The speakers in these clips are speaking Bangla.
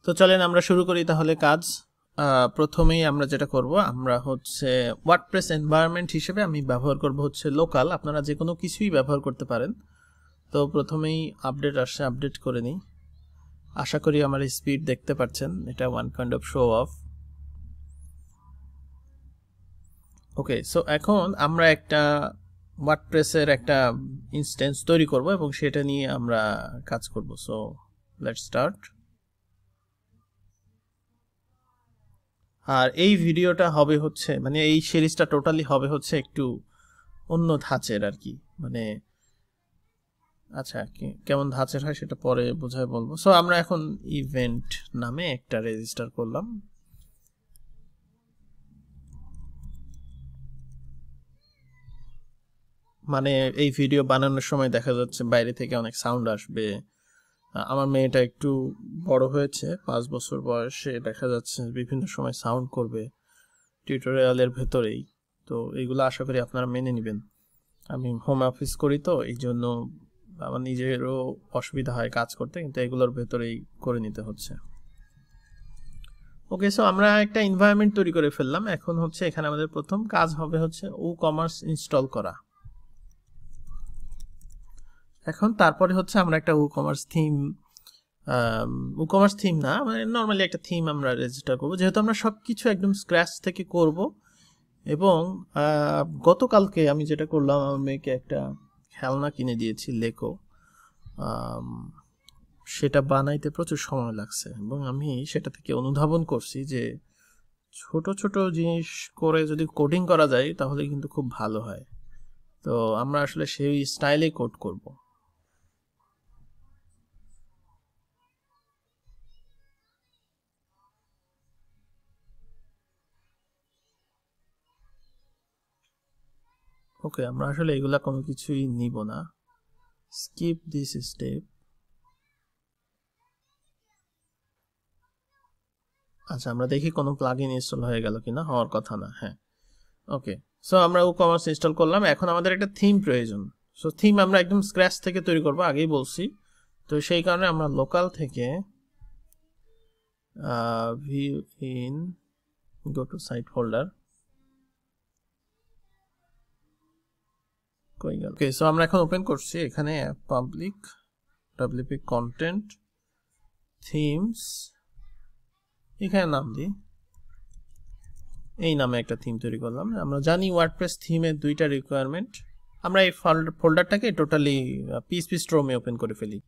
তো চলেন আমরা শুরু করি তাহলে কাজ। প্রথমেই আমরা যেটা করব, আমরা হচ্ছে ওয়ার্ডপ্রেস এনভায়রনমেন্ট হিসেবে আমি ব্যবহার করব হচ্ছে লোকাল। আপনারা যে কোনো কিছুই ব্যবহার করতে পারেন। তো প্রথমেই আপডেট আসছে, আপডেট করে নিই। আশা করি আমার স্পিড দেখতে পাচ্ছেন, এটা one kind of show off. Okay, so এখন আমরা একটা ওয়ার্ডপ্রেসের একটা ইনস্ট্যান্স তৈরি করব এবং সেটা নিয়ে আমরা কাজ করব। So let's start. আর এই ভিডিওটা হবে হচ্ছে, মানে এই সিরিজটা টোটালি হবে হচ্ছে একটু অন্য ধাঁচের আর কি, মানে আচ্ছা কেমন ধাঁচের হয় সেটা পরে বোঝায় বলবো। সো আমরা এখন ইভেন্ট নামে একটা রেজিস্টার করলাম। মানে এই ভিডিও বানানোর সময় দেখা যাচ্ছে বাইরে থেকে অনেক সাউন্ড আসবে। আমার মেয়েটা একটু বড় হয়েছে, 5 বছর বয়সে, দেখা যাচ্ছে বিভিন্ন সময় সাউন্ড করবে টিউটোরিয়ালের ভেতরেই। তো এইগুলো আশা করি আপনারা মেনে নেবেন। আমি হোম অফিস করি, তো এই জন্য আমার নিজেরও অসুবিধা হয় কাজ করতে, কিন্তু এগুলোর ভেতরেই করে নিতে হচ্ছে। ওকে, সো আমরা একটা এনভায়রনমেন্ট তৈরি করে ফেললাম। এখন হচ্ছে এখানে আমাদের প্রথম কাজ হবে হচ্ছে WooCommerce ইনস্টল করা। এখন তারপরে হচ্ছে আমরা একটা WooCommerce থিম, WooCommerce থিম না, মানে নর্মালি একটা থিম আমরা রেজিস্টার করব, যেহেতু আমরা সব কিছু একদম স্ক্র্যাচ থেকে করব। এবং গতকালকে আমি যেটা করলাম, আমার মেয়েকে একটা খেলনা কিনে দিয়েছি লেগো। সেটা বানাইতে প্রচুর সময় লাগছে এবং আমি সেটা থেকে অনুধাবন করছি যে ছোট ছোট জিনিস করে যদি কোডিং করা যায় তাহলে কিন্তু খুব ভালো হয়। তো আমরা আসলে সেই স্টাইলে কোড করব। ওকে, আমরা আসলে এগুলা কোনো কিছুই নিব না, স্কিপ দিস স্টেপ। আচ্ছা, আমরা দেখি কোনো প্লাগইন ইনস্টল হয়ে গেল কিনা, হওয়ার কথা না। হ্যাঁ, ওকে, সো আমরা WooCommerce ইনস্টল করলাম। এখন আমাদের একটা থিম প্রয়োজন। সো থিম আমরা একদম স্ক্র্যাচ থেকে তৈরি করব, আগেই বলছি। তো সেই কারণে আমরা লোকাল থেকে view in, go to site folder, কই গেল? ওকে, সো আমরা এখন ওপেন করছি। এখানে পাবলিক wp কন্টেন্ট থিমস, এখানে নাম দিই, এই নামে একটা থিম তৈরি করলাম। আমরা জানি ওয়ার্ডপ্রেস থিমের দুইটা রিকোয়ারমেন্ট। আমরা এই ফোল্ডারটাকে টোটালি পিএইচপি স্ট্রমে ওপেন করে ফেলি।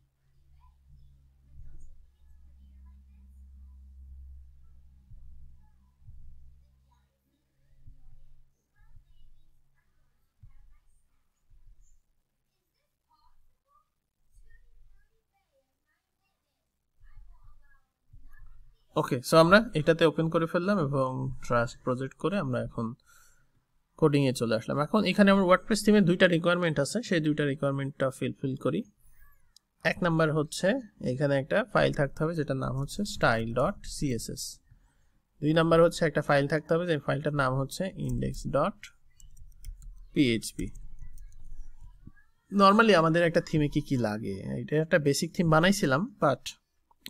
ওকে, সো আমরা এটাতে ওপেন করে ফেললাম এবং ট্রাস্ট প্রজেক্ট করে আমরা এখন কোডিং এ চলে আসলাম। এখন এখানে আমার ওয়ার্ডপ্রেস থিমের দুইটা রিকোয়ারমেন্ট আছে, সেই দুইটা রিকোয়ারমেন্টটা ফিল করি। এক নাম্বার হচ্ছে এখানে একটা ফাইল থাকতে হবে যেটার নাম হচ্ছে style.css। দুই নাম্বার হচ্ছে একটা ফাইল থাকতে হবে যে ফাইলটার নাম হচ্ছে index.php। নর্মালি আমাদের একটা থিমে কি কি লাগে, এটা একটা বেসিক থিম বানাইছিলাম, বাট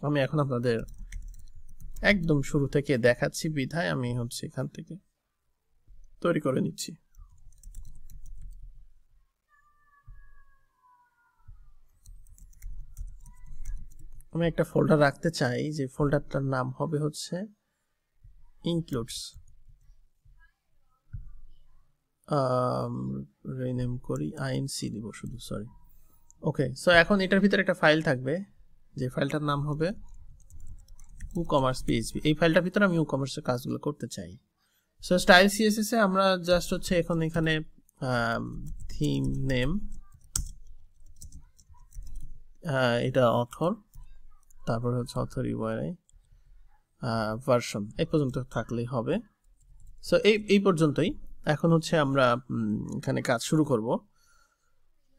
আমি এখন আপনাদের একদম শুরু থেকে দেখাচ্ছি বিধায় আমি হচ্ছে এখান থেকে তৈরি করে নিচ্ছি। আমি একটা ফোল্ডার রাখতে চাই, যে ফোল্ডারটার নাম হবে হচ্ছে includes, রিনেম করি, inc দিব শুধু, সরি। ওকে, সো এখন এটার ভিতরে একটা ফাইল থাকবে, যে ফাইলটার নাম হবে WooCommerce PHP। এই ফাইলটার ভিতরে আমি WooCommerce এর কাজগুলো করতে চাই। সো স্টাইল CSS এ আমরা জাস্ট হচ্ছে এখন এখানে থিম নেম, এটা অথর, তারপর হচ্ছে অথর ইউআরআই, ভার্সন, এই পর্যন্ত থাকলেই হবে। সো এই পর্যন্তই। এখন হচ্ছে আমরা এখানে কাজ শুরু করব।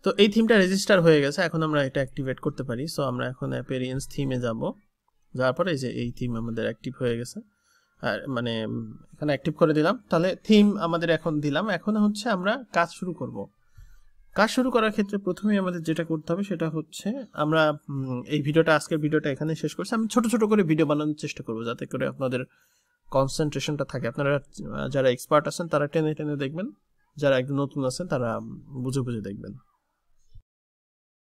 তো এই থিমটা রেজিস্টার হয়ে গেছে, এখন আমরা এটা অ্যাক্টিভেট করতে পারি। সো আমরা এখন অ্যাপিয়ারেন্স থিমে যাব, যাওয়ার পরে এই যে এই থিম আমাদের অ্যাক্টিভ হয়ে গেছে, আর মানে এখানে অ্যাক্টিভ করে দিলাম। তাহলে থিম আমাদের এখন দিলাম। এখন হচ্ছে আমরা কাজ শুরু করব। কাজ শুরু করার ক্ষেত্রে প্রথমেই আমাদের যেটা করতে হবে সেটা হচ্ছে আমরা এই আজকের ভিডিওটা এখানে শেষ করছি। আমি ছোট ছোট করে ভিডিও বানানোর চেষ্টা করব যাতে করে আপনাদের কনসেন্ট্রেশনটা থাকে। আপনারা যারা এক্সপার্ট আছেন তারা টেনে টেনে দেখবেন, যারা একদম নতুন আছেন তারা বুঝে বুঝে দেখবেন।